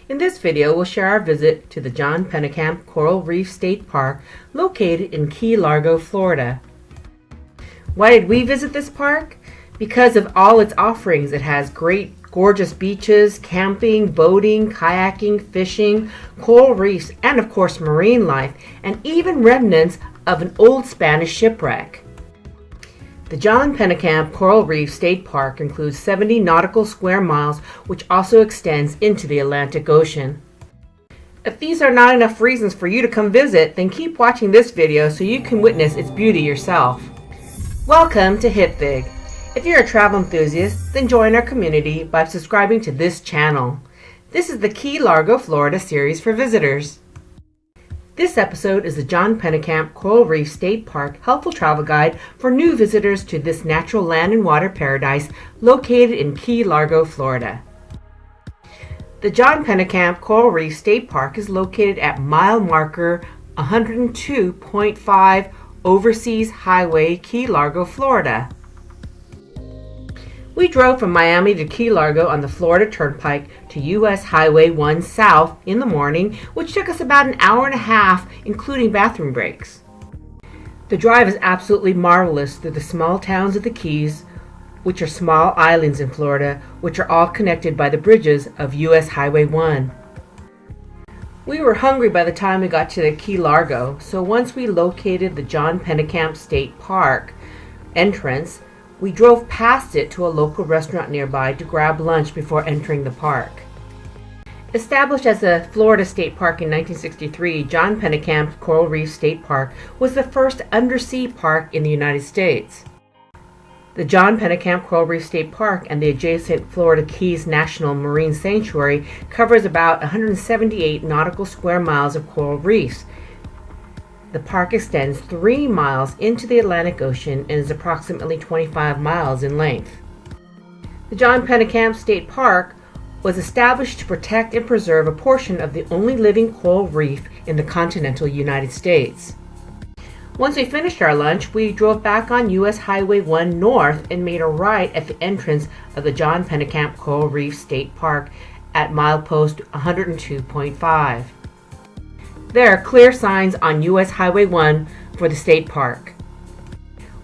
In this video, we'll share our visit to the John Pennekamp Coral Reef State Park located in Key Largo, Florida. Why did we visit this park? Because of all its offerings. It has great, gorgeous beaches, camping, boating, kayaking, fishing, coral reefs, and of course marine life, and even remnants of an old Spanish shipwreck. The John Pennekamp Coral Reef State Park includes 70 nautical square miles, which also extends into the Atlantic Ocean. If these are not enough reasons for you to come visit, then keep watching this video so you can witness its beauty yourself. Welcome to Hipfig. If you're a travel enthusiast, then join our community by subscribing to this channel. This is the Key Largo, Florida series for visitors. This episode is the John Pennekamp Coral Reef State Park helpful travel guide for new visitors to this natural land and water paradise located in Key Largo, Florida. The John Pennekamp Coral Reef State Park is located at mile marker 102.5 Overseas Highway, Key Largo, Florida. We drove from Miami to Key Largo on the Florida Turnpike to US Highway 1 South in the morning, which took us about an hour and a half, including bathroom breaks. The drive is absolutely marvelous through the small towns of the Keys, which are small islands in Florida, which are all connected by the bridges of US Highway 1. We were hungry by the time we got to the Key Largo, so once we located the John Pennekamp State Park entrance, we drove past it to a local restaurant nearby to grab lunch before entering the park. Established as a Florida state park in 1963, John Pennekamp Coral Reef State Park was the first undersea park in the United States. The John Pennekamp Coral Reef State Park and the adjacent Florida Keys National Marine Sanctuary covers about 178 nautical square miles of coral reefs. The park extends 3 miles into the Atlantic Ocean and is approximately 25 miles in length. The John Pennekamp State Park was established to protect and preserve a portion of the only living coral reef in the continental United States. Once we finished our lunch, we drove back on US Highway 1 north and made a right at the entrance of the John Pennekamp Coral Reef State Park at milepost 102.5. There are clear signs on US Highway 1 for the state park.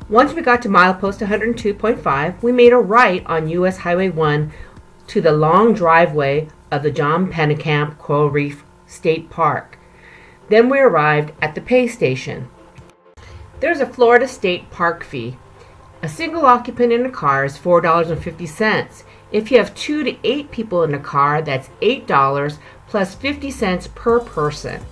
Once we got to milepost 102.5, we made a right on US Highway 1 to the long driveway of the John Pennekamp Coral Reef State Park. Then we arrived at the pay station. There's a Florida state park fee. A single occupant in a car is $4.50. If you have 2 to 8 people in a car, that's $8 plus 50 cents per person.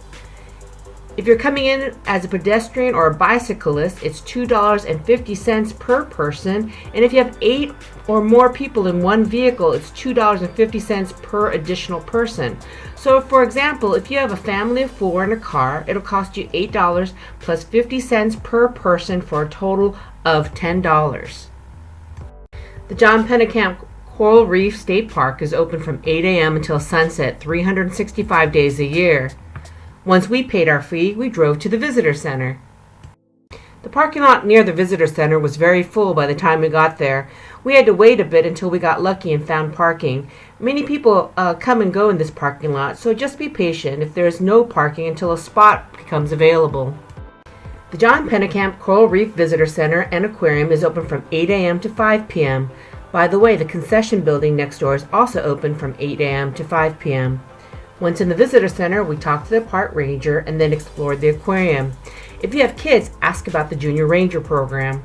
If you're coming in as a pedestrian or a bicyclist, it's $2.50 per person. And if you have 8 or more people in one vehicle, it's $2.50 per additional person. So for example, if you have a family of 4 in a car, it'll cost you $8 plus 50 cents per person for a total of $10. The John Pennekamp Coral Reef State Park is open from 8 a.m. until sunset, 365 days a year. Once we paid our fee, we drove to the visitor center. The parking lot near the visitor center was very full by the time we got there. We had to wait a bit until we got lucky and found parking. Many people come and go in this parking lot, so just be patient if there is no parking until a spot becomes available. The John Pennekamp Coral Reef Visitor Center and Aquarium is open from 8 a.m. to 5 p.m. By the way, the Concession Building next door is also open from 8 a.m. to 5 p.m. Once in the visitor center, we talked to the park ranger and then explored the aquarium. If you have kids, ask about the Junior Ranger program.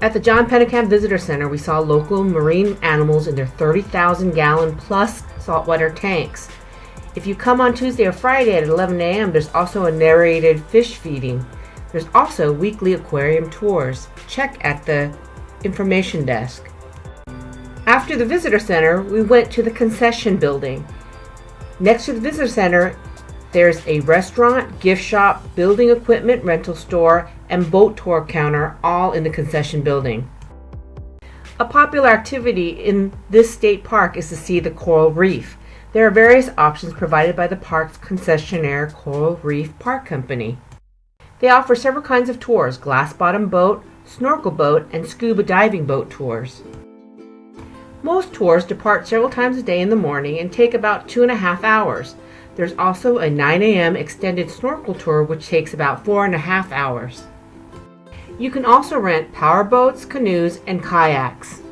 At the John Pennekamp Visitor Center, we saw local marine animals in their 30,000-gallon plus saltwater tanks. If you come on Tuesday or Friday at 11 a.m., there's also a narrated fish feeding. There's also weekly aquarium tours. Check at the information desk. After the visitor center, we went to the Concession Building. Next to the visitor center, there's a restaurant, gift shop, building equipment rental store, and boat tour counter, all in the Concession Building. A popular activity in this state park is to see the coral reef. There are various options provided by the park's concessionaire, Coral Reef Park Company. They offer several kinds of tours: glass bottom boat, snorkel boat, and scuba diving boat tours. Most tours depart several times a day in the morning and take about 2.5 hours. There's also a 9 a.m. extended snorkel tour which takes about 4.5 hours. You can also rent power boats, canoes, and kayaks.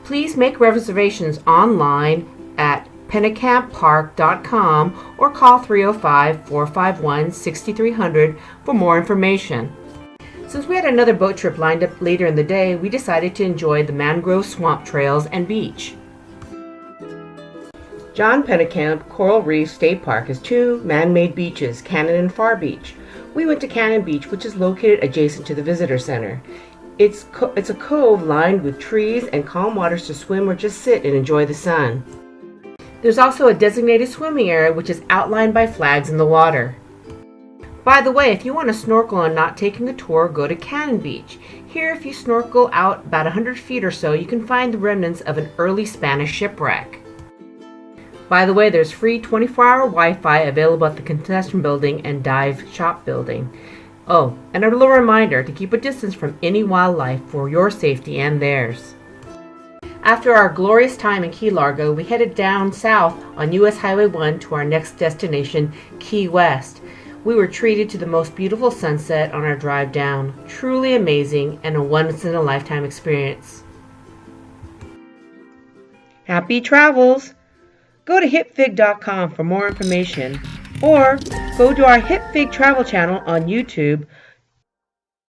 Please make reservations online at pennekampark.com or call 305-451-6300 for more information. Since we had another boat trip lined up later in the day, we decided to enjoy the mangrove swamp trails and beach. John Pennekamp Coral Reef State Park has two man-made beaches, Cannon and Far Beach. We went to Cannon Beach, which is located adjacent to the visitor center. It's a cove lined with trees and calm waters to swim or just sit and enjoy the sun. There's also a designated swimming area which is outlined by flags in the water. By the way, if you want to snorkel and not taking a tour, go to Cannon Beach. Here, if you snorkel out about 100 feet or so, you can find the remnants of an early Spanish shipwreck. By the way, there's free 24-hour Wi-Fi available at the Concession Building and Dive Shop Building. Oh, and a little reminder to keep a distance from any wildlife for your safety and theirs. After our glorious time in Key Largo, we headed down south on US Highway 1 to our next destination, Key West. We were treated to the most beautiful sunset on our drive down. Truly amazing and a once-in-a-lifetime experience. Happy travels! Go to hipfig.com for more information, or go to our Hipfig travel channel on YouTube